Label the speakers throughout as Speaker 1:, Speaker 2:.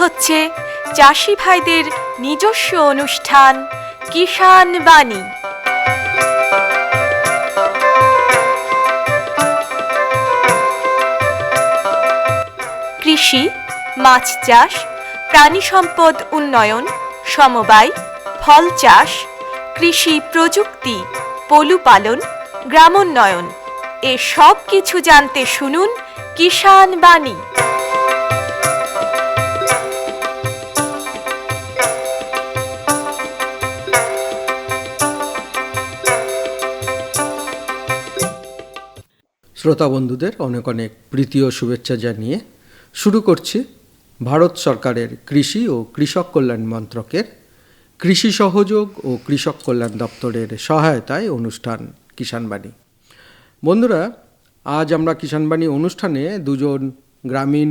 Speaker 1: হচ্ছে চাষি ভাইদের নিজস্ব অনুষ্ঠান কিষাণ বাণী। কৃষি, মাছ চাষ, প্রাণী সম্পদ উন্নয়ন, সমবায়, ফল চাষ, কৃষি প্রযুক্তি, পশুপালন, গ্রামোন্নয়ন এ সব কিছু জানতে শুনুন কিষাণ বাণী।
Speaker 2: শ্রোতা বন্ধুদের অনেক অনেক প্রীতি ও শুভেচ্ছা জানিয়ে শুরু করছি ভারত সরকারের কৃষি ও কৃষক কল্যাণ মন্ত্রকের কৃষি সহযোগ ও কৃষক কল্যাণ দপ্তরের সহায়তায় অনুষ্ঠান কিষাণ বাণী। বন্ধুরা, আজ আমরা কিষাণ বাণী অনুষ্ঠানে দুজন গ্রামীণ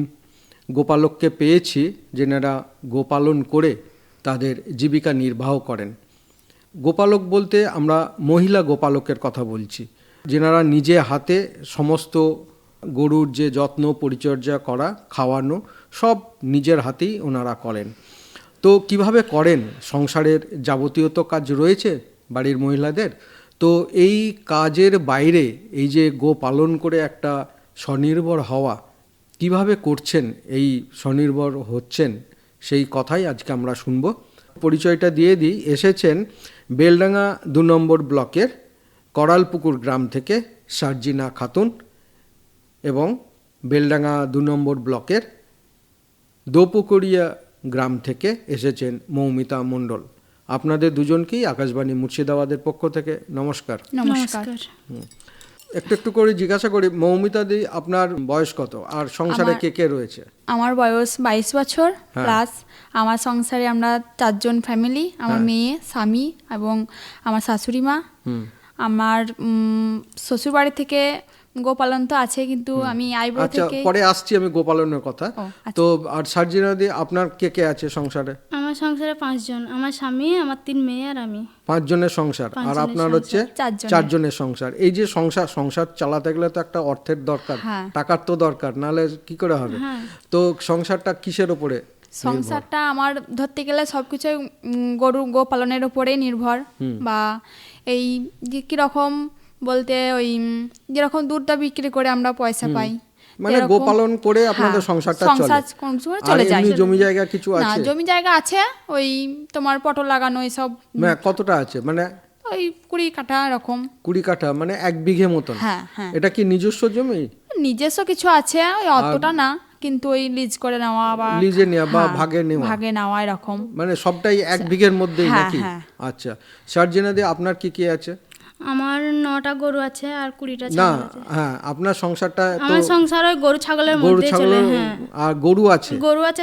Speaker 2: গোপালককে পেয়েছি, যেনারা গোপালন করে তাদের জীবিকা নির্বাহ করেন। গোপালক বলতে আমরা মহিলা গোপালকের কথা বলছি, যেনারা নিজে হাতে সমস্ত গরুর যে যত্ন পরিচর্যা করা, খাওয়ানো সব নিজের হাতেই ওনারা করেন। তো কিভাবে করেন, সংসারের যাবতীয় তো কাজ রয়েছে বাড়ির মহিলাদের, তো এই কাজের বাইরে এই যে গো পালন করে একটা স্বনির্ভর হওয়া কিভাবে করছেন, এই স্বনির্ভর হচ্ছেন, সেই কথাই আজকে আমরা শুনব। পরিচয়টা দিয়ে দিই, এসেছেন বেলডাঙ্গা ২ নম্বর ব্লকের করালপুকুর গ্রাম থেকে সার্জিনা খাতুন এবং বেলডাঙ্গা ২ নম্বর ব্লকের দোপুকুরিয়া গ্রাম থেকে এসেছেন মৌমিতা মণ্ডল। আপনাদের দুজনকেই আকাশবাণী মুর্শিদাবাদের পক্ষ থেকে নমস্কার।
Speaker 3: নমস্কার।
Speaker 2: একটু একটু করে জিজ্ঞাসা করি, মৌমিতা দি, আপনার বয়স কত আর সংসারে কে কে রয়েছে?
Speaker 3: আমার বয়স ২২ বছর প্লাস। আমার সংসারে আমরা ৪ জন ফ্যামিলি, আমার মেয়ে, স্বামী এবং আমার শাশুড়ি মা। আমার শ্বশুর বাড়ি থেকে গোপালন তো আছে, কিন্তু আমি আইবুড়ো থেকে
Speaker 2: পরে আসছি আমি গোপালনের কথা। তো আর সার্জিনা দি, আপনার কে কে আছে সংসারে?
Speaker 4: আমার সংসারে 5 জন, আমার স্বামী, আমার 3 মেয়ে আর আমি।
Speaker 2: 5 জনের সংসার। আর আপনার হচ্ছে 4 জনের সংসার। এই যে সংসার চালাতে গেলে তো একটা অর্থের দরকার, টাকার তো দরকার, নাহলে কি করে হবে? তো সংসারটা কিসের উপরে?
Speaker 3: সংসারটা আমার ধরতে গেলে সবকিছু গো পালনের উপরেই নির্ভর। বা এই যে কিরকম বলতে, ওই যেরকম দুধটা বিক্রি করে আমরা পয়সা পাই,
Speaker 2: মানে গোপালন করে আপনাদের সংসারটা চলে যায়। আর জমি জায়গা কিছু আছে?
Speaker 3: না, জমি জায়গা আছে, ওই তোমার পটল লাগানো এসব।
Speaker 2: কতটা আছে? মানে
Speaker 3: ওই 20 কাঠা এরকম।
Speaker 2: 20 কাঠা মানে 1 বিঘে মতন?
Speaker 3: হ্যাঁ।
Speaker 2: এটা কি নিজস্ব জমি?
Speaker 3: নিজস্ব কিছু আছে, ওই অতটা না, কিন্তু ওই লিজ করে নেওয়া বা
Speaker 2: লিজে নেওয়া বা ভাগে নেওয়া
Speaker 3: এরকম।
Speaker 2: মানে সবটাই 1 বিঘের মধ্যেই নাকি? আচ্ছা, সার্জিনা দি, আপনার কি কি আছে?
Speaker 4: আমার 9টা গরু আছে আর 20টা
Speaker 2: না,
Speaker 4: ছাগল আছে।
Speaker 2: হ্যাঁ, আপনার সংসারটা তো
Speaker 4: আমার সংসার ওই গরু ছাগলের মধ্যে চলে। হ্যাঁ,
Speaker 2: আর গরু আছে,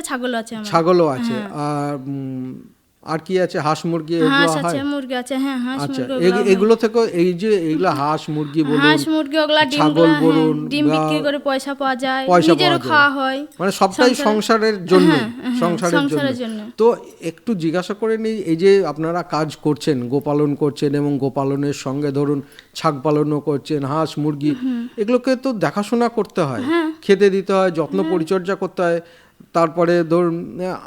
Speaker 4: ছাগল আছে আমার।
Speaker 2: ছাগলও আছে। আর কি আছে? হাঁস মুরগি
Speaker 4: হাঁস আছে, মুরগি আছে। হ্যাঁ, হাঁস মুরগি।
Speaker 2: এগুলো থেকে এই যে এগুলা হাঁস মুরগি বলুন,
Speaker 4: হাঁস মুরগি ওগুলা
Speaker 2: ছাগল বলুন,
Speaker 4: ডিম বিক্রি করে পয়সা পাওয়া যায়, নিজেরও খাওয়া হয়,
Speaker 2: মানে সবটাই সংসারের জন্য। সংসারের জন্য। তো একটু জিজ্ঞাসা করে নিই, এই যে আপনারা কাজ করছেন, গোপালন করছেন এবং গোপালনের সঙ্গে ধরুন ছাগ পালনও করছেন, হাঁস মুরগি, এগুলোকে তো দেখাশোনা করতে হয়, খেতে দিতে হয়, যত্ন পরিচর্যা করতে হয়, তারপরে ধরুন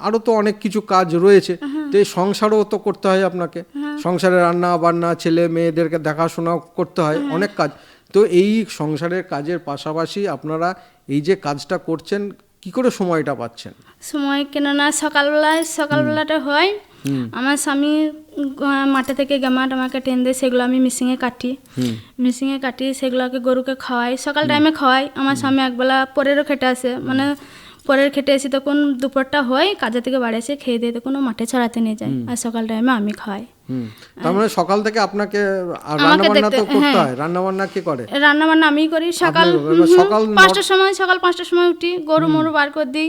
Speaker 2: আরো তো অনেক কিছু কাজ রয়েছে। তো এই সংসারও তো করতে হয় আপনাকে, সংসারে রান্না বান্না, ছেলে মেয়েদেরকে দেখাশোনা করতে হয়, অনেক কাজ। তো এই সংসারের কাজের পাশাপাশি আপনারা এই যে কাজটা করছেন, কি করে সময়টা পাচ্ছেন?
Speaker 4: সময় কেননা সকালবেলাটা হয়, আমার স্বামী মাঠে থেকে গামাট আমাকে টেন দেয়, সেগুলো আমি মেশিনে কাটি, সেগুলোকে গরুকে খাওয়াই, সকাল টাইমে খাওয়াই। আমার স্বামী একবেলা পরেরও খেটে আসে, মানে পরের খেটে এসে তখন দুপুরটা হয়, কাজে থেকে বাড়ি এসে খেয়ে দিয়ে তখন মাঠে চড়াতে নিয়ে যায়, আর সকাল টাইমে আমি খাওয়াই।
Speaker 2: তার মানে সকাল থেকে আপনাকে রান্না বান্না তো করতে হয়। রান্না বান্না কি করে?
Speaker 4: রান্না বান্না আমি করি। সকাল 5টার সময় উঠি, গরু মরু বার করে দিই,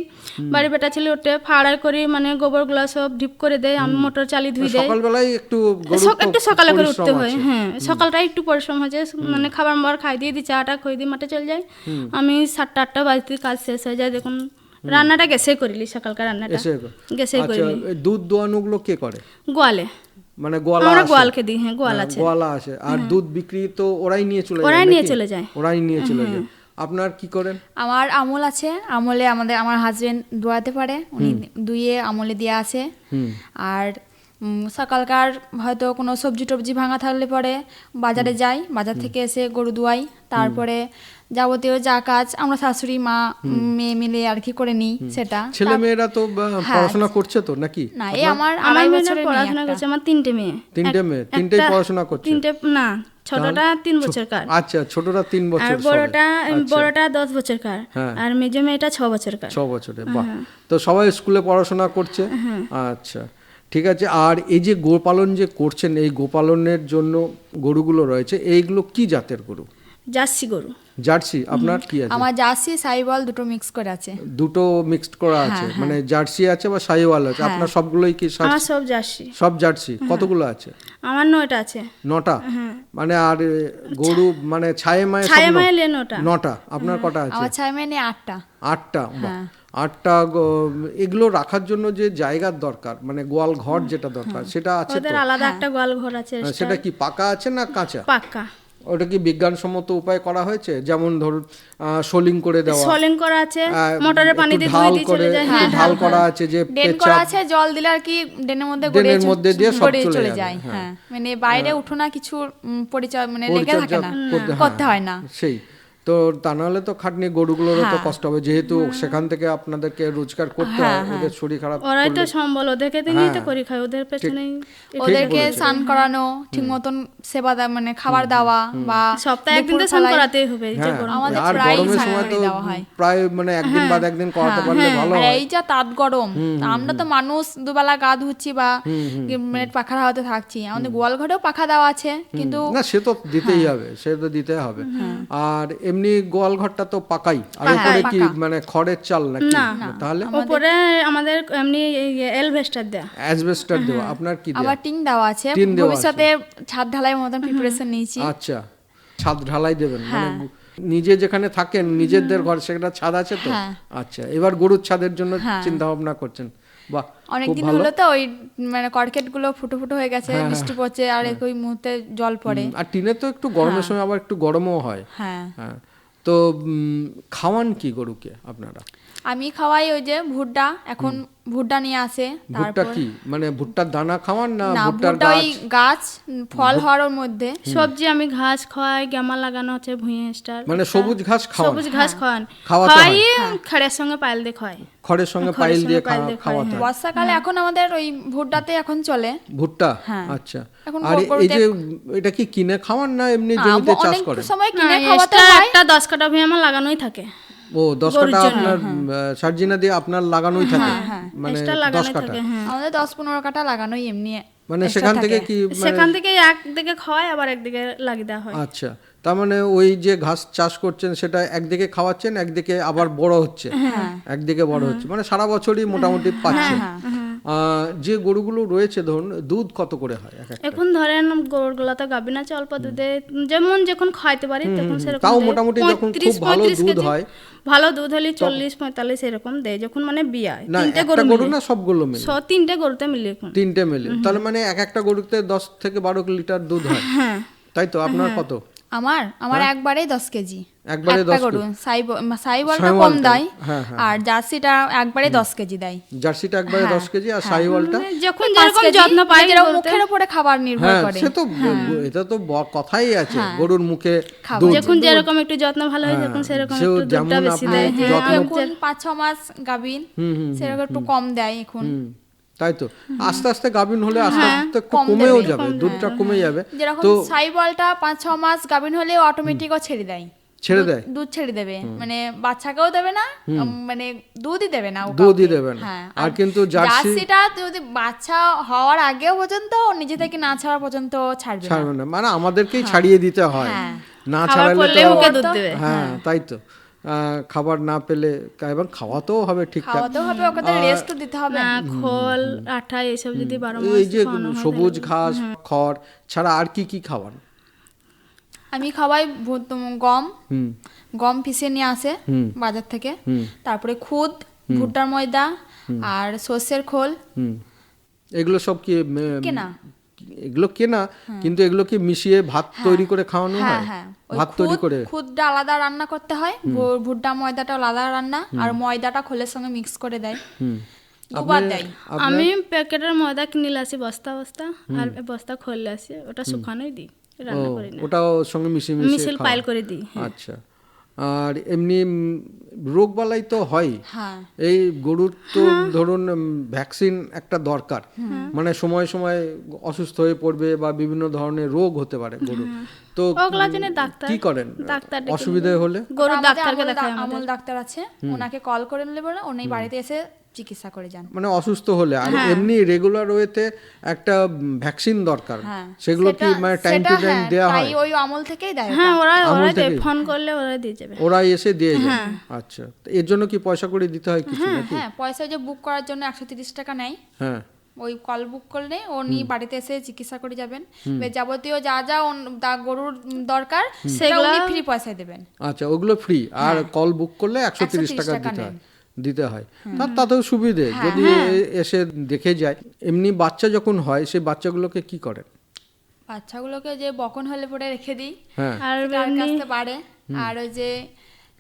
Speaker 4: বাড়ি বেটা ছেলে উঠে ফাড়াই করি, মানে গোবর গুলা সব ঢিপ করে দেয়, আমি মোটর চালিয়ে ধুই দেয়।
Speaker 2: সকালবেলায় একটু
Speaker 4: সকালে করে উঠতে হয়। হ্যাঁ, সকালটাই একটু পরিশ্রম হয়েছে, মানে খাবার মাবার খাই দিয়ে দিই, চাটা খাই দিয়ে মাঠে চলে যাই। আমি 7টা-8টা বাজতে কাজ শেষ হয়ে যায়। দেখুন রান্নাটা গ্যাসে করিলি, সকালকার রান্নাটা গ্যাসে করিলি।
Speaker 2: দুধ দোয়ানোগুলো কে করে?
Speaker 4: গোয়ালে,
Speaker 2: মানে
Speaker 4: আমরা গোয়ালকে দিই। হ্যাঁ, গোয়াল আছে।
Speaker 2: আর দুধ বিক্রি তো ওরাই নিয়ে চলে যায়।
Speaker 4: যায়।
Speaker 2: আপনার কি করেন?
Speaker 3: আমার আমল আছে, আমলে আমার হাজবেন্ড দোয়াতে পারে, উনি দুইয়ে আমলে দেওয়া আছে। আর সকালকার হয়তো কোনো সবজি টবজি ভাঙা থাকলে পরে বাজারে যাই, বাজার থেকে এসে গরু দুয়াই, তারপরে যাবতীয় যা কাজ আমরা শাশুড়ি মা মেয়ে মিলে আর কি করে নিই সেটা।
Speaker 2: ছেলে মেয়েরা তো পড়াশোনা করছে তো নাকি?
Speaker 3: না, এই আমার
Speaker 4: আমার
Speaker 3: 2.5
Speaker 4: মেয়েরা
Speaker 3: বছরের
Speaker 4: পড়াশোনা করছে, আমার 3টে মেয়ে।
Speaker 2: 3টে মেয়ে? 3টেই পড়াশোনা করছে?
Speaker 4: 3টে না, ছোটটা 3 বছরকার,
Speaker 2: আচ্ছা, ছোটরা 3 বছর,
Speaker 4: আর বড়টা 10 বছরকার,
Speaker 2: হ্যাঁ।
Speaker 4: আর মেজো মেয়েটা 6 বছরকার।
Speaker 2: 6 বছরের, বাহ। তো সবাই স্কুলে পড়াশোনা করছে? আচ্ছা, ঠিক আছে। আর এই যে গোপালন যে করছেন, এই গোপালনের জন্য গরুগুলো রয়েছে, এইগুলো কি জাতের গরু?
Speaker 4: জার্সি গরু।
Speaker 2: জার্সি? আপনার কি আছে?
Speaker 3: আমার জার্সি সাইওয়াল দুটো মিক্স করে আছে।
Speaker 2: দুটো মিক্সড করা আছে, মানে জার্সি আছে বা সাহিওয়াল আছে? আপনার সবগুলোই কি
Speaker 4: আমার সব জার্সি।
Speaker 2: সব জার্সি? কতগুলো আছে?
Speaker 4: আমার 9টা আছে।
Speaker 2: 9টা? মানে আর গরু মানে ছায়ে মায়ে
Speaker 4: ছায়া মায়ে লে 9টা।
Speaker 2: 9টা। আপনার কটা আছে?
Speaker 3: আমার ছাই মেনে 8টা।
Speaker 2: 8টা, বাহ। 8টা। এগুলো রাখার জন্য যে জায়গার দরকার, মানে গোয়াল ঘর যেটা দরকার, সেটা আছে তো?
Speaker 4: ওদের আলাদা একটা গোয়াল ঘর আছে।
Speaker 2: সেটা কি পাকা আছে না কাঁচা?
Speaker 4: পাক্কা।
Speaker 2: ওটা কি বিজ্ঞানসম্মত উপায় করা হয়েছে? যেমন ধরুন সোলিং করে দেওয়া,
Speaker 4: সোলিং করা আছে, মোটরের পানি দিয়ে ধুয়ে দিয়ে চলে যায়।
Speaker 2: একটু ঢাল করা আছে, যে
Speaker 3: ড্রেন করা আছে, জল দিলে আর কি ড্রেনের মধ্যে
Speaker 2: দিয়ে সব
Speaker 3: চলে যায়। হ্যাঁ, মানে বাইরে উঠো না, কিছু পরিচয় মানে লেগে থাকে না, করতে হয় না।
Speaker 2: সেই তো, তা নাহলে তো খাটনি, গরুগুলোরও তো কষ্ট হবে, যেহেতু সেখান থেকে আপনাদেরকে রোজগার করতে হয়, ওদের শরীর খারাপ।
Speaker 4: ওরাই তো সম্বল, ওদেরকে তো নিয়ে তো করি খাই, ওদের পেছনেই।
Speaker 3: ওদেরকে স্নান করানো, ঠিক মতন সেবা দেওয়া, মানে খাবার দেওয়া, বা
Speaker 4: সপ্তাহে একদিন তো স্নান করাতেই হবে।
Speaker 3: আমাদের
Speaker 2: আর
Speaker 3: প্রায়
Speaker 2: গরমের সময় তো প্রায় মানে একদিন বাদ একদিন করাতে পারলে ভালো
Speaker 3: আর
Speaker 2: হয়।
Speaker 3: এই যা তাপ গরম, আমরা তো মানুষ দুবেলা গা ধুচ্ছি বা মানে পাখার হাওয়াতে থাকছি, আমাদের গোয়াল ঘরেও পাখা দেওয়া আছে, কিন্তু
Speaker 2: না, সে তো দিতেই হবে, সে তো দিতে হবে। আর এমনি গোয়াল ঘরটা তো পাকাই, আর উপরে কি মানে খড়ের চাল নাকি? তাহলে
Speaker 4: উপরে আমাদের এমনি এলভেস্টার দেয়া,
Speaker 2: অ্যাসবেস্টার দেওয়া। আপনার কি দেওয়া?
Speaker 3: আবার টিন দেওয়া আছে, ভবিষ্যতে ছাদ ঢালাই মতন প্রিপারেশন নিয়েছি।
Speaker 2: আচ্ছা, ছাদ ঢালাই দেবেন? মানে নিজে যেখানে থাকেন নিজেদের ঘর, সেটা ছাদ আছে তো? আচ্ছা, এবার গরুর ছাদের জন্য চিন্তা ভাবনা করছেন, বাহ।
Speaker 3: অনেকদিন হলো তো ওই মানে কর্কেট গুলো ফুটো ফুটো হয়ে গেছে, বৃষ্টি পড়ছে আর একই মুহূর্তে জল পড়ে।
Speaker 2: আর টিনে তো একটু গরমের সময় আবার একটু গরমও হয়।
Speaker 3: হ্যাঁ।
Speaker 2: তো খাওয়ান কি গরুকে আপনারা?
Speaker 3: আমি খাওয়াই ওই যে ভুট্টা, এখন ভুট্টা নিয়ে আসে।
Speaker 2: ভুট্টা কি মানে ভুট্টার দানা খাওয়ান না ভুট্টার
Speaker 3: ভুট্টা ওই গাছ ফল হওয়ার মধ্যে?
Speaker 4: সবজি আমি ঘাস খাওয়াই, গ্যামা লাগানো আছে ভুঁইয়া স্টার,
Speaker 2: মানে সবুজ ঘাস খাওয়ান?
Speaker 4: সবুজ ঘাস খাওয়ান,
Speaker 2: খাওয়াতে
Speaker 4: খাওয়াই খড়ের সঙ্গে পাইল দিয়ে খাওয়াই।
Speaker 2: খড়ের সঙ্গে পাইল দিয়ে খাওয়াতে হয়?
Speaker 3: বর্ষাকালে এখন আমাদের ওই ভুট্টাতে এখন চলে
Speaker 2: ভুট্টা। আচ্ছা, আর এই যে এটা কি কিনে খাওয়ান না এমনি জমিতে চাষ করেন?
Speaker 3: সময় কিনে খাওয়াতে হয়।
Speaker 4: একটা 10 কাঠা ভুঁই আমার লাগানোই থাকে।
Speaker 2: ও 10 কাঠা আপনার সার্জিনা দিয়ে আপনার লাগানোই থাকে, মানে 10 কাঠা?
Speaker 3: আমাদের 10-15 কাঠা লাগানোই এমনি।
Speaker 2: মানে সেখান থেকে কি
Speaker 4: সেখান থেকে একদিকে খাওয়াই, আবার একদিকে লাগিয়ে দেওয়া হয়।
Speaker 2: আচ্ছা, তার মানে ওই যে ঘাস চাষ করছেন সেটা একদিকে খাওয়াচ্ছেন, একদিকে আবার বড় হচ্ছে, একদিকে বড় হচ্ছে, মানে সারা বছরই মোটামুটি পাচ্ছেন। যে গরুগুলো রয়েছে ধরুন দুধ কত করে হয়?
Speaker 4: এখন ধরেন গরুগুলো তো গাভিন আছে, অল্প দুধে যেমন যখন খাইতে পারি তখন সেরকম
Speaker 2: তাও মোটামুটি যখন খুব ভালো দুধ হয়,
Speaker 4: ভালো দুধ হলে 40-45 এরকম দেয় যখন মানে বিয়ে হয়।
Speaker 2: না একটা গরু না সবগুলো মিলে?
Speaker 4: 3টে গরুতে মিলে এখন
Speaker 2: 3টে মিলে, তাহলে মানে একটা গরুতে 10 থেকে 12 লিটার দুধ হয়, তাই তো? আপনার কত?
Speaker 3: আমার একবারে 10 কেজি।
Speaker 2: একবারে 10
Speaker 3: গরু সাইওয়ালটা কম দেয়, আর জার্সিটা একবারে 10 কেজি দেয়।
Speaker 2: জার্সিটা একবারে 10 কেজি, আর সাইওয়ালটা
Speaker 4: যখন যেরকম যত্ন পাই,
Speaker 3: মুখের উপরে খাবার নির্ভর করে।
Speaker 2: সে তো এটা তো কথাই আছে, গরুর মুখে দুধ
Speaker 4: যখন যেরকম একটু যত্ন ভালো হয় তখন সেরকম একটু দুধটা বেশি দেয়।
Speaker 3: এখন 5-6 মাস গাভিন, সেরকম একটু কম দেয় এখন।
Speaker 2: তাই তো, আস্তে আস্তে গাভিন হলে আস্তে আস্তে কমেও যাবে, দুধটা কমে যাবে।
Speaker 3: যেরকম সাইওয়ালটা 5-6 মাস গাভিন হলে অটোমেটিক ছেড়ে দেয়, দুধ ছেড়ে দেবে, মানে বাচ্চাকেও দেবে না, মানে দুধই দেবে না,
Speaker 2: দুধই দেবে না। আর কিন্তু
Speaker 3: জার্সিটা যদি বাচ্চা হওয়ার আগেও পর্যন্ত নিজে থেকে না ছাড়া পর্যন্ত ছাড়বে
Speaker 2: না, মানে আমাদেরকেই ছাড়িয়ে দিতে হয়, না ছাড়ালে
Speaker 4: দুধ দেবে।
Speaker 2: হ্যাঁ, তাই তো। খাবার না পেলে, এবং খাওয়াতেও হবে ঠিকঠাক,
Speaker 3: ওকে রেস্ট দিতে হবে,
Speaker 4: খোল আঠা এসব যদি 12 মাস।
Speaker 2: এই যে সবুজ ঘাস খড় ছাড়া আর কি কি খাওয়ান?
Speaker 3: আমি খাওয়াই গম পিষে নিয়ে আসে বাজার থেকে, তারপরে খুদ, ভুট্টার ময়দা আর সর্ষের খোল,
Speaker 2: এগুলো সব কি
Speaker 3: কেনা?
Speaker 2: এগুলো কেনা, কিন্তু এগুলো কি মিশিয়ে ভাত তৈরি করে খাওয়ানো
Speaker 3: হ্যাঁ
Speaker 2: হয়?
Speaker 3: হ্যাঁ ওই
Speaker 2: ভাত তৈরি করে
Speaker 3: খুদটা আলাদা রান্না করতে হয়, ভুট্টা ময়দাটা আলাদা রান্না, আর ময়দাটা খোলের সঙ্গে মিক্স করে দেয়, দুবার দেয়।
Speaker 4: আমি প্যাকেটের ময়দা কিনে আসি বস্তা বস্তা, আর বস্তা খুললে আসি, ওটা শুকানোই দিই, রান্না করি না,
Speaker 2: ওটাও সঙ্গে মিশিয়ে
Speaker 4: মিশিয়ে পাইল করে দিই।
Speaker 2: আচ্ছা। আর এমনি রোগ বালাই তো হয়,
Speaker 3: হ্যাঁ
Speaker 2: এই গরুর তো ধরুন ভ্যাকসিন একটা দরকার, মানে সময় সময় অসুস্থ হয়ে পড়বে বা বিভিন্ন ধরনের রোগ হতে পারে গরু, তো
Speaker 4: ওগুলার জন্য ডাক্তার
Speaker 2: কি করেন
Speaker 4: ডাক্তার ডেকে
Speaker 2: অসুবিধা হলে?
Speaker 4: গরুর
Speaker 3: আমাদের
Speaker 4: ডাক্তারকে দেখাই আমাদের।
Speaker 3: আমল ডাক্তার আছে, ওনাকে কল করে নিলে পরে উনি বাড়িতে এসে চিকিৎসা করে যান।
Speaker 2: মানে অসুস্থ হলে আর এমনি রেগুলার ওয়েতে একটা ভ্যাকসিন দরকার, সেগুলো কি মানে টাইম টু টাইম দেওয়া হয়?
Speaker 3: ওই আমল থেকেই দেয়।
Speaker 4: হ্যাঁ ওরাই দেয়,
Speaker 2: থেকেই?
Speaker 4: ফোন করলে ওরাই দিয়ে যাবে।
Speaker 2: ওরাই এসে দিয়ে যায়? আচ্ছা, তো এর জন্য কি পয়সা করে দিতে হয় কিছু নাকি?
Speaker 3: হ্যাঁ পয়সা যে বুক করার জন্য 130 টাকা নেয়,
Speaker 2: হ্যাঁ,
Speaker 3: ওই কল বুক করলে উনি বাড়িতে এসে চিকিৎসা করে যাবেন, যাবতীয় যা যা গরুর দরকার সেগুলো উনি ফ্রি পয়সায় দেবেন।
Speaker 2: আচ্ছা, ওগুলো ফ্রি, আর কল বুক করলে 130 টাকা দিতে হয়। তাতেও সুবিধে, যদি এসে দেখে যায়। এমনি বাচ্চা যখন হয় সেই বাচ্চাগুলোকে কি করেন?
Speaker 3: বাচ্চাগুলোকে যে বকন হলে পরে রেখে দিই,
Speaker 2: হ্যাঁ,
Speaker 4: আর
Speaker 3: কার কাছে বাড়ে, আর ওই যে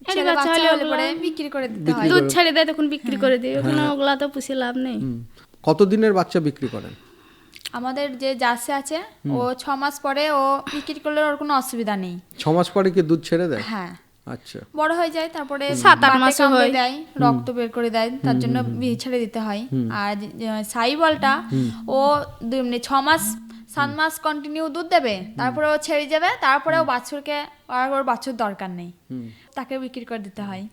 Speaker 3: ছেলে
Speaker 4: বাচ্চা
Speaker 3: বাচ্চা
Speaker 4: হলে
Speaker 3: হলে পরে বিক্রি করে দিতে হয়।
Speaker 4: দুধ ছেড়ে দেয় তখন বিক্রি করে দিই, ওখানে ওগুলা তো পুষে লাভ নেই।
Speaker 2: কতদিনের বাচ্চা বিক্রি করেন?
Speaker 3: আমাদের যে জার্সি আছে ও 6 মাস পরে ও বিক্রি করলে ওর কোনো অসুবিধা নেই।
Speaker 2: 6 মাস পরে কি দুধ ছেড়ে দেয়?
Speaker 3: হ্যাঁ,
Speaker 2: আচ্ছা,
Speaker 3: বড় হয়ে যায়, তারপরে
Speaker 4: 7-8
Speaker 3: বাতে
Speaker 4: মাসে
Speaker 3: কামড়ে
Speaker 4: হয়।
Speaker 3: দেয়, রক্ত বের করে দেয়, তার জন্য ছেড়ে দিতে হয়। আর সাইবলটা ও 6 মাস 7 মাস কন্টিনিউ দুধ দেবে, তারপরে ও ছেড়ে যাবে, তারপরে ও বাছুরকে আর ওর বাছুর দরকার নেই, তাকে বিক্রি করে দিতে হয়।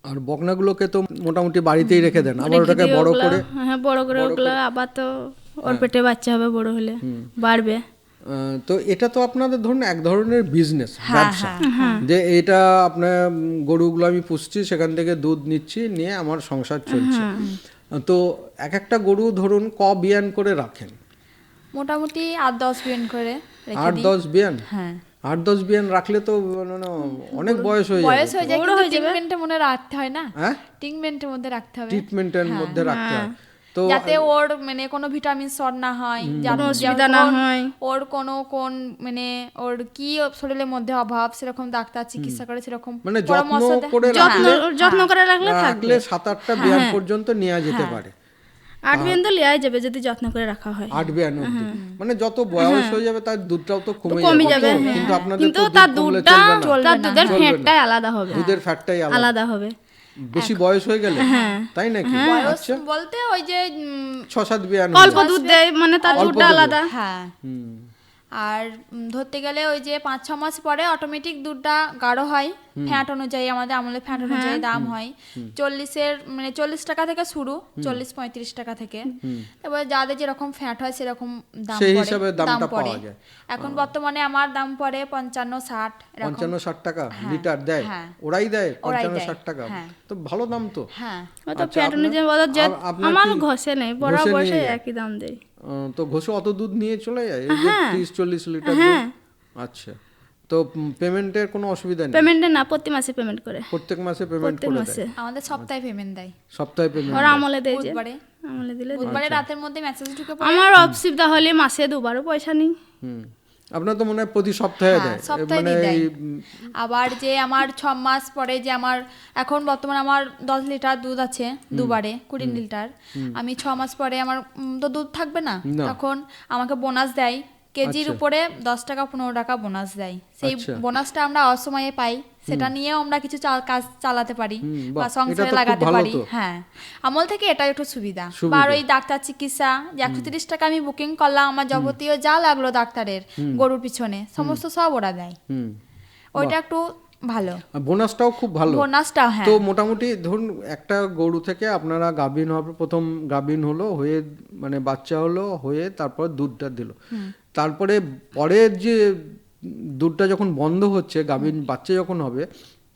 Speaker 2: আর বকনাগুলোকে তো মোটামুটি বাড়িতেই রেখে দেন, আবার ওটাকে বড় করে?
Speaker 4: হ্যাঁ বড় করে ওগুলো আবার তো ওর পেটে বাচ্চা হবে, বড় হলে বাড়বে।
Speaker 2: তো এটা তো আপনাদের ধরুন এক ধরনের বিজনেস, ব্যবসা, যে এটা আপনার গরুগুলো আমি পুষছি, সেখান থেকে দুধ নিচ্ছি, নিয়ে আমার সংসার চলছে। তো এক একটা গরু ধরুন বিয়ান করে রাখেন?
Speaker 3: মোটামুটি 8-10 বিয়ান করে রেখে দিই।
Speaker 2: 8-10 বিয়ান?
Speaker 3: হ্যাঁ,
Speaker 2: 8-10 বিয়ান রাখলে তো অনেক বয়স হয়ে
Speaker 3: বয়স
Speaker 2: যাবে।
Speaker 3: হয়ে যায়, কিন্তু ট্রিটমেন্টের মধ্যে রাখতে হয় না,
Speaker 2: হ্যাঁ,
Speaker 3: ট্রিটমেন্টের মধ্যে রাখতে হবে,
Speaker 2: ট্রিটমেন্টের মধ্যে রাখতে হয়, তো
Speaker 3: যাতে ওর মানে কোনো ভিটামিন শর্ট না হয়,
Speaker 4: কোনো অসুবিধা না হয়।
Speaker 3: ওর কোন মানে ওর কি শরীরের মধ্যে অভাব সেরকম ডাক্তার চিকিৎসা করে সেরকম
Speaker 2: মানে
Speaker 3: পরামর্শ
Speaker 2: যত্ন
Speaker 3: দেয়।
Speaker 2: করে
Speaker 4: যত্ন করে রাখলে
Speaker 2: রাখলে 7-8টা বিয়ান পর্যন্ত নেওয়া যেতে পারে।
Speaker 4: 8 বিয়ান তো লিয়াই যাবে যদি যত্ন করে রাখা হয়।
Speaker 2: 8 বিয়ান অবধি, মানে যত বয়স হয়ে যাবে তার দুধটাও তো
Speaker 4: কমে যাবে,
Speaker 2: কিন্তু আপনাদের
Speaker 4: কিন্তু
Speaker 2: তো
Speaker 4: তার
Speaker 2: দুধ কমলে
Speaker 4: দুধটা
Speaker 2: চলবে না।
Speaker 4: তার দুধের ফ্যাটটাই আলাদা হবে,
Speaker 2: দুধের ফ্যাটটাই
Speaker 4: আলাদা হবে।
Speaker 2: বেশি বয়স হয়ে গেলে, তাই নাকি?
Speaker 3: বয়স
Speaker 2: আচ্ছা,
Speaker 3: বলতে ওই যে
Speaker 2: 6-7 বিয়ান
Speaker 4: অল্প দুধ দেয় মানে তার দুধটা আলাদা।
Speaker 3: হ্যাঁ, আর ধরতে গেলে ওই যে 5-6 মাস পরে অটোমেটিক দুধটা গাঢ় হয়, ফ্যাট অনুযায়ী, আমাদের আমলের ফ্যাট অনুযায়ী দাম হয় 40 টাকা থেকে শুরু, 40-35 টাকা থেকে, এবার যাদের যেরকম ফ্যাট হয় সেরকম দাম
Speaker 2: সেই
Speaker 3: পড়ে,
Speaker 2: হিসাবে দামটা পাওয়া যায়।
Speaker 3: এখন বর্তমানে আমার দাম পড়ে 55-60 এরকম।
Speaker 2: 55-60 টাকা লিটার দেয়? ওরাই দেয় 55-60 টাকা? তো ভালো দাম তো।
Speaker 3: হ্যাঁ,
Speaker 4: ও তো ফ্যাট অনুযায়ী বলো যে আমার ঘষে নেই, বড় বয়সে একই দাম দেয়।
Speaker 2: তো ঘষে অত দুধ নিয়ে চলে যায়, এই যে 30-40 লিটার দুধ? আচ্ছা, তো পেমেন্টের কোনো অসুবিধা নেই?
Speaker 4: পেমেন্টে না, প্রতি মাসে পেমেন্ট করে,
Speaker 2: প্রত্যেক মাসে পেমেন্ট করে দেয়?
Speaker 3: আমাদের সপ্তাহে পেমেন্ট দেয়,
Speaker 2: সপ্তাহে পেমেন্ট?
Speaker 4: ওরা আমলে দেয়, যে
Speaker 3: বুধবারে
Speaker 4: আমলে দিলে।
Speaker 3: বুধবারে রাতের মধ্যে মেসেজ ঢুকে পড়ে।
Speaker 4: আমার অসুবিধা হলে মাসে দুবারও পয়সা নেই।
Speaker 2: আপনার তো মনে হয় প্রতি সপ্তাহে দেয়,
Speaker 3: সপ্তাহে
Speaker 2: মানে
Speaker 3: দেয়। আবার যে আমার 6 মাস পরে যে আমার এখন বর্তমানে আমার 10 লিটার দুধ আছে, দুবারে 20 লিটার, আমি 6 মাস পরে আমার তো দুধ থাকবে না, তখন আমাকে বোনাস দেয়, কেজির উপরে 10 টাকা 15 টাকা বোনাস দেয়। সেই বোনাসটা আমরা অসময়ে পাই, সেটা নিয়েও আমরা কিছু কাজ চালাতে পারি বা সংসারে লাগাতে পারি। হ্যাঁ, আমল থেকে এটা একটু সুবিধা। আর ওই ডাক্তার চিকিৎসা যে 130 টাকা আমি বুকিং করলাম, আমার যাবতীয় যা লাগলো ডাক্তারের গরুর পিছনে সমস্ত সব ওরা দেয়, ওইটা একটু ভালো,
Speaker 2: বোনাসটাও খুব ভালো।
Speaker 3: বোনাসটা হ্যাঁ।
Speaker 2: তো মোটামুটি ধরুন একটা গরু থেকে আপনারা গাভীন হবে, প্রথম গাভীন হলো, হয়ে মানে বাচ্চা হলো, হয়ে তারপর দুধটা দিল, তারপরে পরের যে দুধটা যখন বন্ধ হচ্ছে, গাভীন বাচ্চা যখন হবে,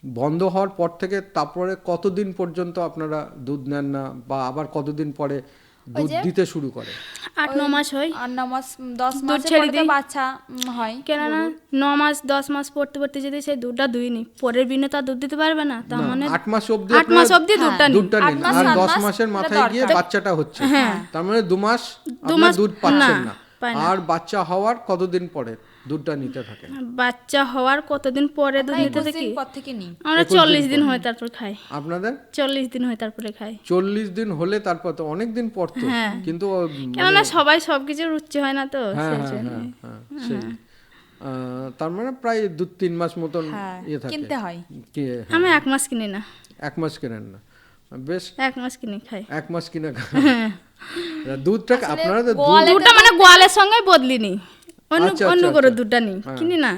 Speaker 2: বন্ধ হওয়ার পর থেকে তারপরে কতদিন পর্যন্ত আপনারা দুধ নেন না, বা আবার কতদিন পরে দুধ দিতে শুরু করে?
Speaker 4: 8-9 মাস হয়,
Speaker 3: 8-9 মাস 10 মাসে পরে বাচ্চা হয়।
Speaker 4: কেননা 9 মাস 10 মাস পড়তে পড়তে যদি সেই দুধটা দুইনি, পরের বিনে তো দুধ দিতে পারবে না, তার মানে
Speaker 2: 8 মাস অবধি
Speaker 4: 8 মাস অবধি দুধটা
Speaker 2: নিন, আর 10 মাসের মাথায় গিয়ে বাচ্চাটা হচ্ছে, তার মানে 2 মাস আপনারা দুধ পাচ্ছেন না,
Speaker 4: পায় না।
Speaker 2: আর বাচ্চা হওয়ার কতদিন পরে দুধটা নিতে থাকে?
Speaker 4: বাচ্চা হওয়ার কতদিন পরে দুধ নিতে
Speaker 3: 21
Speaker 4: থাকি?
Speaker 3: দিন পর থেকে নিই।
Speaker 4: আমরা
Speaker 2: 21 দিন
Speaker 4: 40 দিন
Speaker 2: পরে।
Speaker 4: হয় তারপর খাই।
Speaker 2: আপনাদের
Speaker 4: 40 দিন হয় তারপরে খাই।
Speaker 2: 40 দিন হলে তারপর তো অনেক দিন পর তো,
Speaker 4: হ্যাঁ।
Speaker 2: কিন্তু
Speaker 4: কেননা সবাই সবকিছু রুচি হয় না তো,
Speaker 2: হ্যাঁ
Speaker 4: সেই
Speaker 2: হ্যাঁ
Speaker 4: জন্য।
Speaker 2: হ্যাঁ হ্যাঁ সেই তার মানে প্রায় 2-3 মাস মতন
Speaker 3: হ্যাঁ,
Speaker 2: ইয়ে থাকে
Speaker 3: কিনতে হয়।
Speaker 2: হ্যাঁ,
Speaker 4: আমি 1 মাস কিনি না,
Speaker 2: 1 মাস কেনেন না, বেশ
Speaker 4: 1 মাস কিনে খাই।
Speaker 2: 1 মাস কিনে দুধটা আপনারা তো দুধ
Speaker 4: দুধটা মানে গোয়ালের সঙ্গে বদলি নি, অন্য
Speaker 2: আচ্ছা,
Speaker 4: অন্য
Speaker 2: আচ্ছা,
Speaker 4: গরুর
Speaker 2: আচ্ছা।
Speaker 4: দুধটা নি, কিনি না।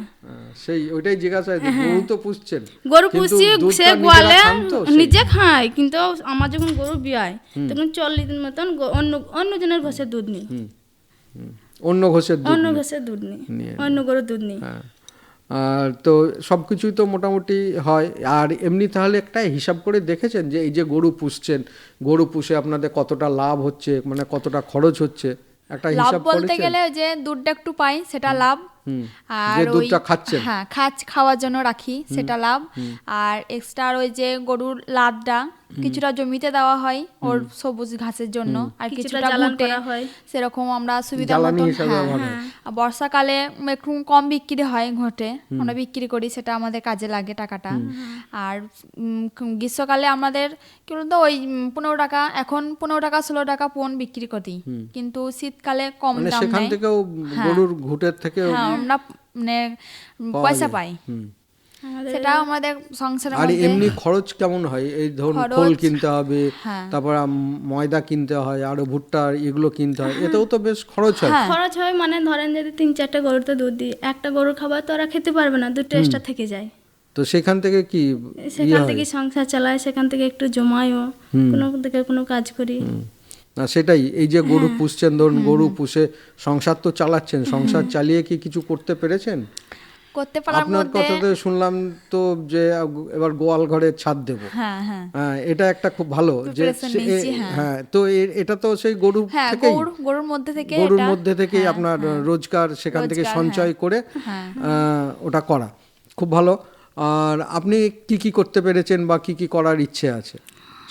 Speaker 2: সেই ওইটাই জিজ্ঞাসা হয়েছে, গরু তো পুষছেন,
Speaker 4: গরু
Speaker 2: কিন্তু
Speaker 4: পুষি,
Speaker 2: দুধটা
Speaker 4: সে
Speaker 2: নিজেরা
Speaker 4: গোয়ালে
Speaker 2: খান তো, সেই-
Speaker 4: নিজে খাই, কিন্তু আমার যখন গরু বিয়ায় তখন 40 দিন মতন অন্য অন্য জনের ঘষে দুধ নিই,
Speaker 2: অন্য ঘোষের দুধ
Speaker 4: অন্য
Speaker 2: নিয়ে।
Speaker 4: ঘষে দুধ নিই,
Speaker 2: নিয়ে
Speaker 4: অন্য গরুর দুধ নিই।
Speaker 2: হ্যাঁ। আর তো সব কিছুই তো মোটামুটি হয়। আর এমনি তাহলে একটা হিসাব করে দেখেছেন যে এই যে গরু পুষছেন, গরু পুষে আপনাদের কতটা লাভ হচ্ছে, মানে কতটা খরচ হচ্ছে, একটা
Speaker 3: লাভ
Speaker 2: হিসাব
Speaker 3: বলতে
Speaker 2: করেছেন?
Speaker 3: গেলে ওই যে দুধটা একটু পাই সেটা লাভ।
Speaker 2: যে
Speaker 3: আর ওই
Speaker 2: দুধটা খাচ্ছেন।
Speaker 3: হ্যাঁ খাওয়ার জন্য রাখি সেটা লাভ। আর এক্সট্রা ওই যে গরুর লাদটা কিছুটা জমিতে দেওয়া হয় ওর সবুজ ঘাসের জন্য, আর
Speaker 4: কিছুটা
Speaker 3: কিছুটা
Speaker 4: জ্বালান
Speaker 3: ঘুঁটে
Speaker 4: করা হয়।
Speaker 3: সেরকম আমরা সুবিধা
Speaker 2: জ্বালানি
Speaker 3: মতন।
Speaker 2: হিসাবে
Speaker 3: হ্যাঁ
Speaker 2: ব্যবহার
Speaker 3: হ্যাঁ। আর বর্ষাকালে একটু কম বিক্রি হয় ঘটে, আমরা বিক্রি করি, সেটা আমাদের কাজে লাগে টাকাটা। আর গ্রীষ্মকালে আমাদের কি বলতো ওই 15 টাকা, এখন 15 টাকা 16 টাকা পোন বিক্রি করি, কিন্তু শীতকালে কম
Speaker 2: মানে
Speaker 3: দাম
Speaker 2: সেখান
Speaker 3: নেয়।
Speaker 2: থেকেও গরুর ঘুটের থেকে
Speaker 3: হ্যাঁ আমরা মানে পয়সা পাই, সেটা আমাদের সংসারের
Speaker 2: আর
Speaker 3: মধ্যে।
Speaker 2: এমনি খরচ কেমন হয়? এই ধরুন
Speaker 3: খরচ,
Speaker 2: খোল কিনতে হবে,
Speaker 3: হ্যাঁ।
Speaker 2: তারপর ময়দা কিনতে হয়, আরো ভুট্টা এগুলো কিনতে হয়, এতেও তো বেশ খরচ হয়।
Speaker 3: হ্যাঁ।
Speaker 4: খরচ হয়, মানে ধরেন যদি 3-4টা গরুতে দুধ দিই, একটা গরুর খাবার তো ওরা খেতে পারবে না, দুধটা এক্সট্রা থেকে যায়।
Speaker 2: তো সেখান থেকে কি
Speaker 4: সেখান থেকে সংসার চালায়, সেখান থেকে একটু জমায়ও, কোনো দিকে কোনো কাজ করি।
Speaker 2: না সেটাই, এই যে গরু পুষছেন, ধরুন গরু পুষে সংসার তো চালাচ্ছেন, সংসার চালিয়ে কি কিছু করতে পেরেছেন?
Speaker 3: করতে পারার
Speaker 2: আপনার
Speaker 3: মধ্যে
Speaker 2: কথাতে শুনলাম তো যে এবার গোয়াল ঘরে ছাদ দেব,
Speaker 3: হ্যাঁ হ্যাঁ
Speaker 2: হ্যাঁ এটা একটা খুব ভালো যে
Speaker 3: Preparation নিয়েছি, হ্যাঁ।
Speaker 2: হ্যাঁ, তো এটা তো সেই গরু
Speaker 3: হ্যাঁ
Speaker 2: থেকেই,
Speaker 3: গরুর মধ্যে থেকে
Speaker 2: গরুর
Speaker 3: এটা,
Speaker 2: মধ্যে থেকেই
Speaker 3: হ্যাঁ,
Speaker 2: আপনার
Speaker 3: হ্যাঁ।
Speaker 2: রোজগার সেখান থেকে
Speaker 3: রোজগার,
Speaker 2: সঞ্চয় করে
Speaker 3: হ্যাঁ।
Speaker 2: ওটা করা খুব ভালো। আর আপনি কি কি করতে পেরেছেন বা কি কি করার ইচ্ছে আছে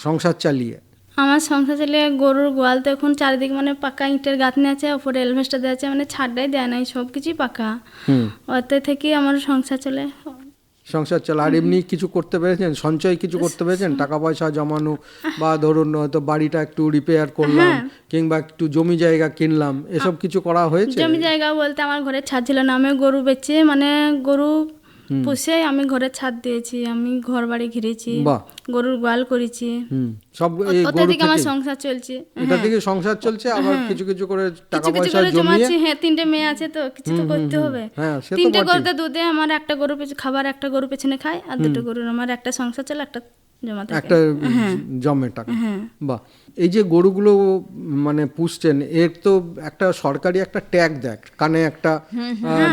Speaker 2: সংসার চালিয়ে?
Speaker 4: আমার সংসার চালিয়ে গরুর গোয়াল তো এখন চারিদিকে মানে পাকা ইটের গাঁথনি আছে, ওপরে এলভেস্টার দেওয়া আছে, মানে ছাড়টাই দেয় নাই, সব কিছুই পাকা, ওতে থেকেই আমার সংসার চলে।
Speaker 2: সংসার চালা। আর এমনি কিছু করতে পেরেছেন, সঞ্চয় কিছু করতে পেরেছেন, টাকা পয়সা জমানো, বা ধরুন হয়তো বাড়িটা একটু রিপেয়ার করলাম, কিংবা একটু জমি জায়গা কিনলাম, এসব কিছু করা হয়েছে?
Speaker 4: জমি জায়গা বলতে আমার ঘরে ছাদ ছিল না, আমি গরু বেচে মানে গরু পুষে আমি ঘরে ছাদ দিয়েছি, আমি ঘর বাড়ি ঘিরেছি,
Speaker 2: বাহ।
Speaker 4: গরুর গোয়াল করেছি,
Speaker 2: সব এই
Speaker 4: ওতে
Speaker 2: গরু
Speaker 4: থেকে আমার
Speaker 2: থেকেই?
Speaker 4: সংসার চলছে।
Speaker 2: এটা থেকে সংসার চলছে, আবার কিছু কিছু করে টাকা
Speaker 4: কিছু কিছু
Speaker 2: পয়সা
Speaker 4: করে
Speaker 2: জমিয়ে।
Speaker 4: জমাচ্ছি, হ্যাঁ 3টে মেয়ে আছে তো কিছু তো করতে হবে।
Speaker 2: হ্যাঁ, সে তো
Speaker 4: 3টে
Speaker 2: বটেই।
Speaker 4: গরুতে দুধে আমার একটা গরু খাবার একটা গরু পেছনে খায়, আর 2টো গরুর আমার একটা সংসার চলে, একটা জমা থাকে।
Speaker 2: একটা জমে টাকা। বাহ। এই যে গরুগুলো মানে পুষছেন, এর তো একটা সরকারি একটা ট্যাগ দেয়, কানে একটা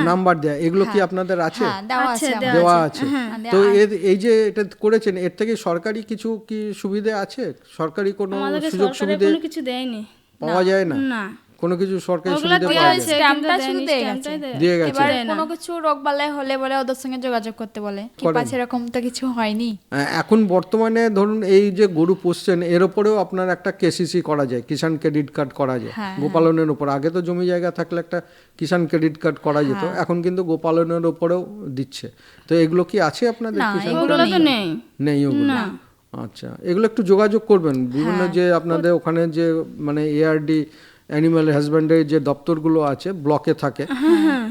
Speaker 2: নাম্বার দেয়, এগুলো কি আপনাদের আছে?
Speaker 3: হ্যাঁ দেওয়া আছে
Speaker 4: আছে,
Speaker 3: আমাদের।
Speaker 2: দেওয়া আছে। তো এই যে এটা করেছেন, এর থেকে সরকারি কিছু কি সুবিধা আছে? সরকারি কোনো
Speaker 4: আমাদেরকে
Speaker 2: সুযোগ
Speaker 4: সরকারে
Speaker 2: সুবিধা
Speaker 4: কোনো কিছু দেয়নি।
Speaker 2: পাওয়া যায় না?
Speaker 4: না,
Speaker 2: কোনো কিছু সরকারি
Speaker 4: ওগুলো
Speaker 2: সুবিধা
Speaker 4: দেওয়া
Speaker 2: পাওয়া
Speaker 4: হয়েছে,
Speaker 2: যায়?
Speaker 3: স্ট্যাম্পটা
Speaker 4: কিন্তু
Speaker 3: শুধু
Speaker 4: দেয়নি,
Speaker 3: দিয়ে
Speaker 4: স্ট্যাম্পটাই
Speaker 3: গেছে।
Speaker 4: দেয়।
Speaker 2: দিয়ে গেছে।
Speaker 3: এবার কোনো কিছু রোগ বালাই হলে বলে ওদের সঙ্গে যোগাযোগ করতে বলে, কি
Speaker 2: করেন।
Speaker 3: পাচ্ছে, এরকম তো কিছু হয়নি।
Speaker 2: এখন বর্তমানে ধরুন এই যে গরু পুষছেন, এর ওপরেও আপনার একটা কেসিসি করা যায়, কিষাণ ক্রেডিট কার্ড করা যায়
Speaker 3: হ্যাঁ,
Speaker 2: গোপালনের উপর। আগে তো জমি জায়গা থাকলে একটা কিষাণ ক্রেডিট কার্ড করা যেত, এখন কিন্তু গোপালনের উপরেও দিচ্ছে। তো এগুলো কি আছে আপনাদের?
Speaker 3: না,
Speaker 2: কিষাণ
Speaker 3: এগুলো
Speaker 4: ওগুলো তো নেই।
Speaker 2: নেই ওগুলো? আচ্ছা, এগুলো একটু যোগাযোগ করবেন বিভিন্ন যে আপনাদের ওখানে যে মানে এআরডি অ্যানিম্যাল হাজব্যান্ডারি যে দপ্তরগুলো আছে ব্লকে থাকে,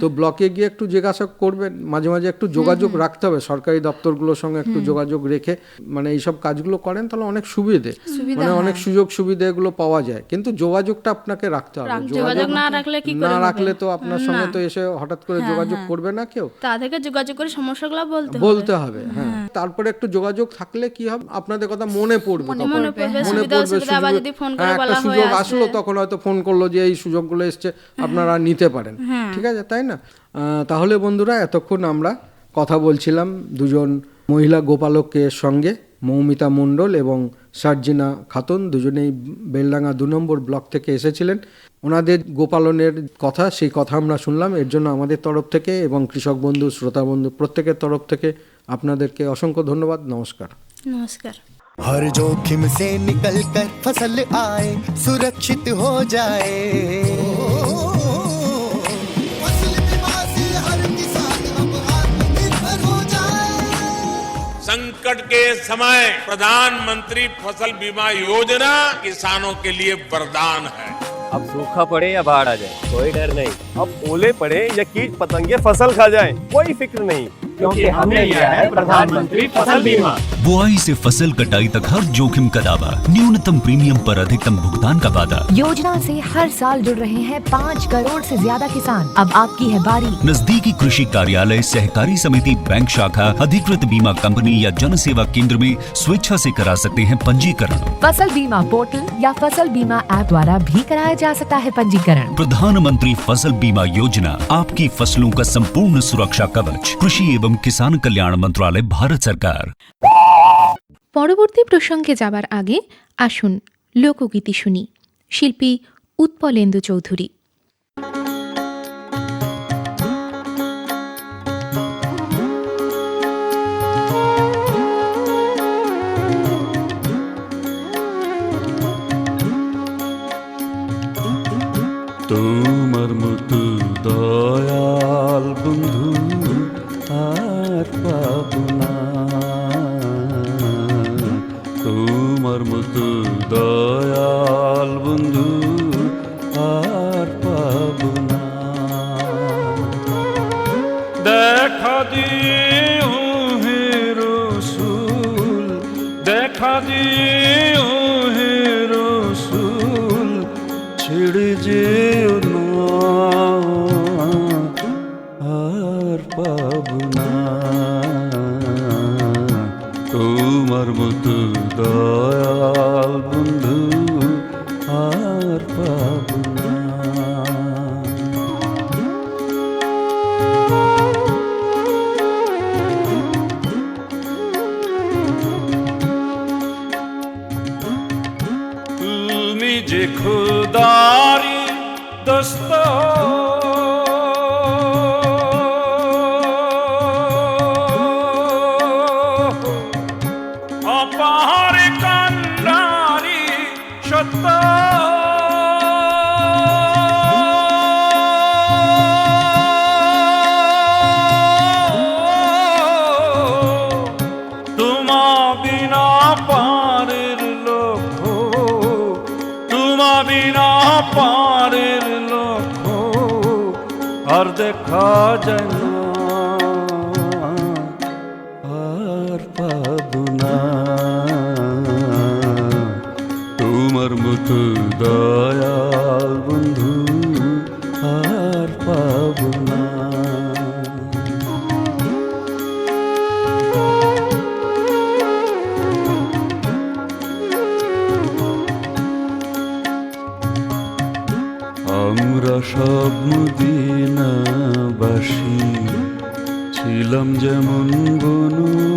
Speaker 2: তো ব্লকে গিয়ে একটু জিজ্ঞাসা করবেন, মাঝে মাঝে একটু যোগাযোগ রাখতে হবে সরকারি দপ্তরগুলোর সঙ্গে, একটু যোগাযোগ রেখে মানে এইসব কাজগুলো করেন তাহলে অনেক সুবিধে, মানে অনেক সুযোগ সুবিধা এগুলো পাওয়া যায়, কিন্তু যোগাযোগটা আপনাকে রাখতে হবে।
Speaker 4: যোগাযোগ না রাখলে কি করে
Speaker 2: না
Speaker 4: হবে?
Speaker 2: রাখলে তো আপনার সঙ্গে তো এসে হঠাৎ করে যোগাযোগ করবে না কেউ,
Speaker 4: তা থেকে যোগাযোগ করে সমস্যাগুলো
Speaker 2: বলতে হবে। হ্যাঁ, তারপরে একটু যোগাযোগ থাকলে কি হবে, আপনাদের কথা মনে পড়বে, তখন
Speaker 4: মনে পড়বে,
Speaker 2: মনে
Speaker 4: সুবিধা
Speaker 2: পড়বে,
Speaker 4: অসুবিধা আবার যদি ফোন করে
Speaker 2: একটা
Speaker 4: বলা হয়
Speaker 2: সুযোগ
Speaker 4: আসবে।
Speaker 2: আসলো তখন হয়তো ফোন করলো যে এই সুযোগগুলো এসছে, আপনারা নিতে পারেন। ঠিক আছে, তাই না? তাহলে বন্ধুরা, এতক্ষণ আমরা কথা বলছিলাম দুজন মহিলা গোপালকের সঙ্গে, মৌমিতা মণ্ডল এবং সার্জিনা খাতুন, দুজনেই বেলডাঙ্গা 2 নম্বর ব্লক থেকে এসেছিলেন। ওনাদের গোপালনের কথা, সেই কথা আমরা শুনলাম। এর জন্য আমাদের তরফ থেকে এবং কৃষক বন্ধু, শ্রোতা বন্ধু প্রত্যেকের তরফ থেকে আপনাদেরকে অসংখ্য ধন্যবাদ। নমস্কার।
Speaker 4: নমস্কার।
Speaker 5: हर जोखिम से निकल कर फसल आए, सुरक्षित हो जाए,
Speaker 6: संकट के समय प्रधानमंत्री फसल बीमा योजना किसानों के लिए वरदान है।
Speaker 7: अब सूखा पड़े या बाढ़ आ जाए कोई डर नहीं, अब ओले पड़े या कीट पतंगे फसल खा जाए कोई फिक्र नहीं, क्योंकि हमने लिया है प्रधानमंत्री फसल बीमा।
Speaker 8: बुआई से फसल कटाई तक हर जोखिम का दावा, न्यूनतम प्रीमियम पर अधिकतम भुगतान का वादा।
Speaker 9: योजना से हर साल जुड़ रहे हैं 5 करोड़ से ज्यादा किसान। अब आपकी है बारी।
Speaker 8: नजदीकी कृषि कार्यालय, सहकारी समिति, बैंक शाखा, अधिकृत बीमा कंपनी या जन सेवा केंद्र में स्वेच्छा से करा सकते हैं पंजीकरण।
Speaker 9: फसल बीमा पोर्टल या फसल बीमा ऐप द्वारा भी कराया जा सकता है पंजीकरण।
Speaker 8: प्रधानमंत्री फसल बीमा योजना, आपकी फसलों का संपूर्ण सुरक्षा कवच। कृषि एवं किसान कल्याण मंत्रालय, भारत सरकार।
Speaker 10: পরবর্তী প্রসঙ্গে যাবার আগে আসুন লোকগীতি শুনি। শিল্পী উৎপলেন্দু চৌধুরী।
Speaker 11: তোমার মতো দয়াল বন্ধু আর পাবো না, তোমার মতো দয়াল বন্ধু আর পাবো না। দেখা দিও হে রসুল, দেখা দিও হে রসুল, ছেড়ে যেও না আর পাবো না, তোমার মতো দয়াল বন্ধু আর পাবো না। তুমি যে খুদারি দোস্ত, অপার কান্ডারি সত্য, তোমা বিনা পারের লক্ষ্য, তোমা বিনা পারের লক্ষ্য আর দেখা যায় না আর পাবো না, তোমার মতো দয়াল বন্ধু আর পাবো না। আমরা সব মদিনাবাসী ছিলাম যেমন বনবাসী,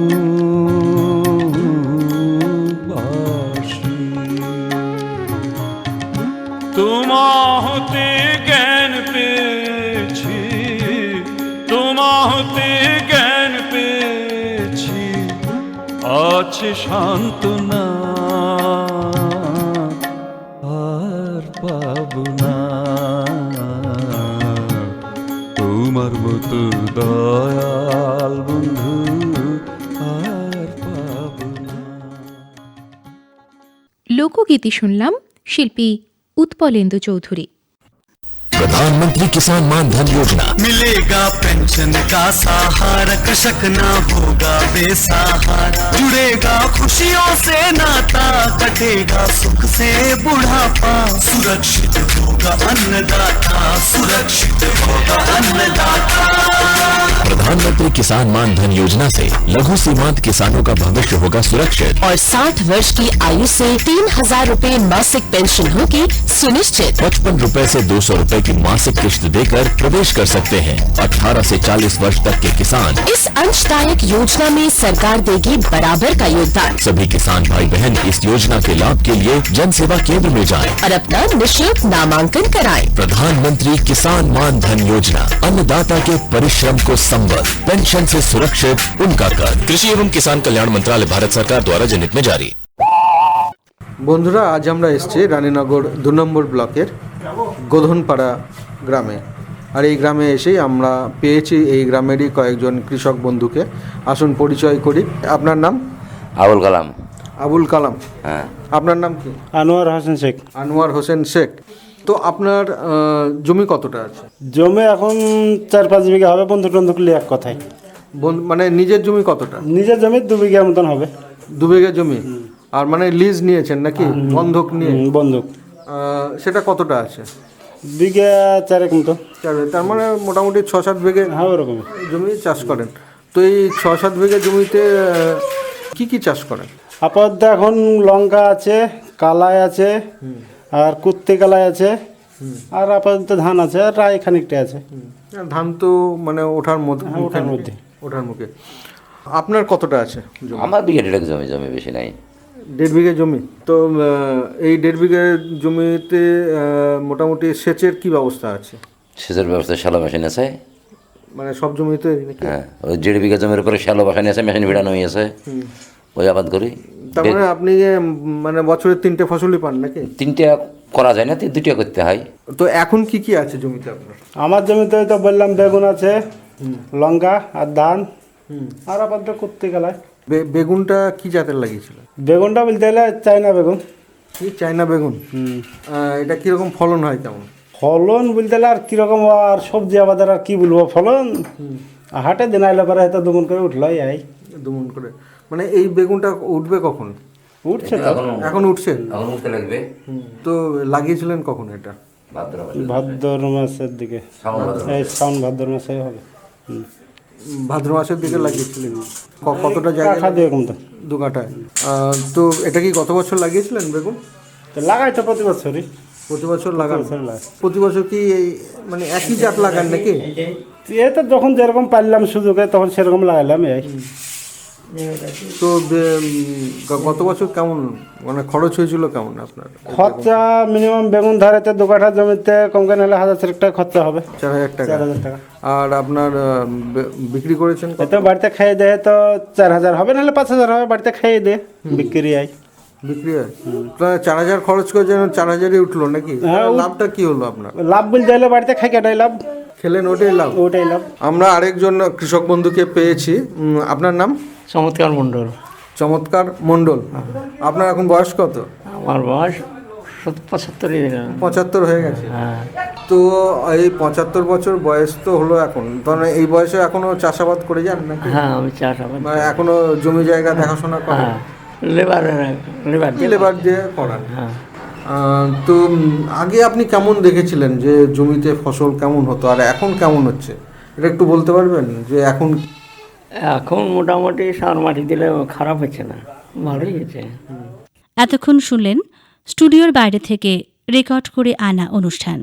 Speaker 11: তোমা হতে জ্ঞান পেয়েছি, তোমা হতে জ্ঞান পেয়েছি, আছে সান্ত্বনা আর পাবো না, তোমার মতো দয়াল বন্ধু আর পাবো না।
Speaker 10: লোকগীতি শুনলাম শিল্পী উৎপলেন্দু চৌধুরী।
Speaker 12: प्रधानमंत्री किसान मान धन योजना,
Speaker 5: मिलेगा पेंशन का सहारा, कृषक ना होगा बेसहारा, जुड़ेगा खुशियों से नाता, कटेगा सुख से बुढ़ापा, सुरक्षित होगा अन्नदाता, सुरक्षित होगा अन्नदाता।
Speaker 12: प्रधानमंत्री किसान मान धन योजना से लघु सीमांत किसानों का भविष्य होगा सुरक्षित
Speaker 9: और 60 वर्ष की आयु से 3000 रूपए मासिक पेंशन होगी सुनिश्चित।
Speaker 12: 55 रुपए से 200 रुपए की मासिक किश्त देकर प्रवेश कर सकते हैं 18 से 40 वर्ष तक के किसान।
Speaker 9: इस अंशदायक योजना में सरकार देगी बराबर का योगदान।
Speaker 12: सभी किसान भाई बहन इस योजना के लाभ के लिए जन सेवा केंद्र में जाएं
Speaker 9: और अपना निःशुल्क नामांकन कराएं।
Speaker 12: प्रधानमंत्री किसान मान धन योजना, अन्नदाता के परिश्रम को संबल, पेंशन से सुरक्षित उनका कर। कृषि एवं किसान कल्याण मंत्रालय, भारत सरकार द्वारा जनहित में जारी।
Speaker 2: বন্ধুরা, আজ আমরা এসেছি রানীনগর 2 নম্বর ব্লকের গোধনপাড়া গ্রামে। আর এই গ্রামে এসেই আমরা পেয়েছি এই গ্রামেরই কয়েকজন কৃষক বন্ধুকে। আসুন পরিচয় করি। আপনার নাম?
Speaker 13: আবুল কালাম।
Speaker 2: আবুল কালাম,
Speaker 13: হ্যাঁ।
Speaker 2: আপনার নাম কি?
Speaker 14: আনোয়ার হোসেন শেখ।
Speaker 2: আনোয়ার হোসেন শেখ। তো আপনার জমি কতটা আছে?
Speaker 14: জমি এখন 4-5 বিঘা হবে, বন্ধু টন্ধুক লিয়ে এক কথায়।
Speaker 2: মানে নিজের জমি কতটা?
Speaker 14: নিজের জমি 2 বিঘা মতন হবে।
Speaker 2: 2 বিঘা জমি। আর মানে লিজ নিয়েছেন নাকি, বন্ধক নিয়ে?
Speaker 14: বন্ধক।
Speaker 2: সেটা কতটা আছে?
Speaker 14: বিঘা 4 মতো।
Speaker 2: তার মানে মোটামুটি 6-7 বিঘে
Speaker 14: ওরকম
Speaker 2: জমি চাষ করেন। তো এই 6-7 বিঘা জমিতে কি কি চাষ করেন?
Speaker 14: আপাতত এখন লঙ্কা আছে, কালাই আছে, আর কুত্তে কালাই আছে, আর আপাতত ধান আছে, আর রায় খানিকটা আছে।
Speaker 2: ধান তো মানে ওঠার মধ্যে। ওঠার মুখে। আপনার কতটা আছে?
Speaker 13: আমার বিঘা 1.5 জমি বেশি নাই।
Speaker 2: 1.5 বিঘা জমি। তো এই 1.5 বিঘা জমিতে মোটামুটি সেচের কি ব্যবস্থা আছে?
Speaker 13: সেচের ব্যবস্থা শ্যালো মেশিন আছে।
Speaker 2: মানে সব জমিতে?
Speaker 13: হ্যাঁ, ওই 1.5 বিঘা জমির উপরে শ্যালো বসানি আছে, মেশিন ভিড়ানো হয়েছে, ওই আবাদ করি।
Speaker 2: তার মানে আপনি মানে বছরে 3টে ফসলই পান নাকি?
Speaker 13: 3টা করা যায় না, 2টা করতে হয়।
Speaker 2: তো এখন কি কি আছে জমিতে আপনার?
Speaker 14: আমার জমিতে তো বললাম বেগুন আছে, লঙ্কা আর ধান, আর আপাতত কুত্তে কালাই।
Speaker 2: বেগুনটা কি জাতের লাগিয়েছিল?
Speaker 14: বেগুনটা বলতে গেলে চায়না বেগুন।
Speaker 2: কি চায়না বেগুন? এটা কিরকম ফলন হয় কেমন?
Speaker 14: ফলন বলতে গেলে আর কিরকম, আর সবজি আবাদের আর কি বলবো, ফলন হাটে দিন আইলে পরে হয়তো 2 গুণ করে উঠলো।
Speaker 2: 2 গুণ করে। মানে এই বেগুনটা উঠবে কখন?
Speaker 14: উঠছে তো,
Speaker 2: এখন উঠছে।
Speaker 13: এখন উঠতে লাগবে।
Speaker 2: তো লাগিয়েছিলেন কখন এটা?
Speaker 14: ভাদ্র মাসের দিকে। এই শ্রাবণ ভাদ্র মাসে হবে।
Speaker 2: ভাদ্র মাসের দিকে লাগিয়েছিলেন? কতটা জায়গা? 2 কাঠায়। তো এটা কি গত বছর লাগিয়েছিলেন বেগুন?
Speaker 14: লাগাই তো প্রতি বছরই।
Speaker 2: প্রতি বছর লাগান? প্রতি বছর কি মানে একই জাত লাগান নাকি?
Speaker 14: এ তো যখন যেরকম পারলাম সুযোগে তখন সেরকম লাগাইলাম।
Speaker 2: তো গত বছর কেমন মানে খরচ হয়েছিল কেমন আপনার?
Speaker 14: খরচা মিনিমাম বেগুন ধারেতে 2 কাঠা জমিতে কম করে নিলে 1000 টাকা খরচা হবে।
Speaker 2: 4000 টাকা। আর আপনার বিক্রি করেছেন?
Speaker 14: তো বাড়িতে খাইয়ে দেয় তো 4000 হবে, নাহলে 5000 হবে, বাড়িতে খাইয়ে দেয় বিক্রি হয়।
Speaker 2: বিক্রি হয়? 4000 খরচ করে যেন 4000ই উঠলো নাকি? লাভটা কি হলো আপনার?
Speaker 14: লাভ বলতে গেলে বাড়িতে খাই কাটাই লাভ।
Speaker 2: খেলেন ওটাই লাভ?
Speaker 14: ওটাই লাভ।
Speaker 2: আমরা আরেকজন কৃষক বন্ধুকে পেয়েছি। আপনার নাম?
Speaker 15: চমৎকার মণ্ডল।
Speaker 2: চমৎকার মণ্ডল। আপনার এখন বয়স কত?
Speaker 15: আমার বয়স 75
Speaker 2: হয়ে গেছে। তো এই 75 বছর বয়স তো হলো এখন, তাহলে এই বয়সে এখনো চাষাবাদ করে যান নাকি?
Speaker 15: হ্যাঁ, আমি চাষাবাদ।
Speaker 2: এখনো জমি জায়গা দেখাশোনা করেন? লেবার দিয়ে করান। তো আগে আপনি কেমন দেখেছিলেন যে জমিতে ফসল কেমন হতো আর এখন কেমন হচ্ছে, এটা একটু বলতে পারবেন যে এখন?
Speaker 15: এখন মোটামুটি সার মাটি দিলে খারাপ হচ্ছে না, ভালোই হচ্ছে।
Speaker 16: এতক্ষণ শুনলেন স্টুডিওর বাইরে থেকে রেকর্ড করে আনা অনুষ্ঠান।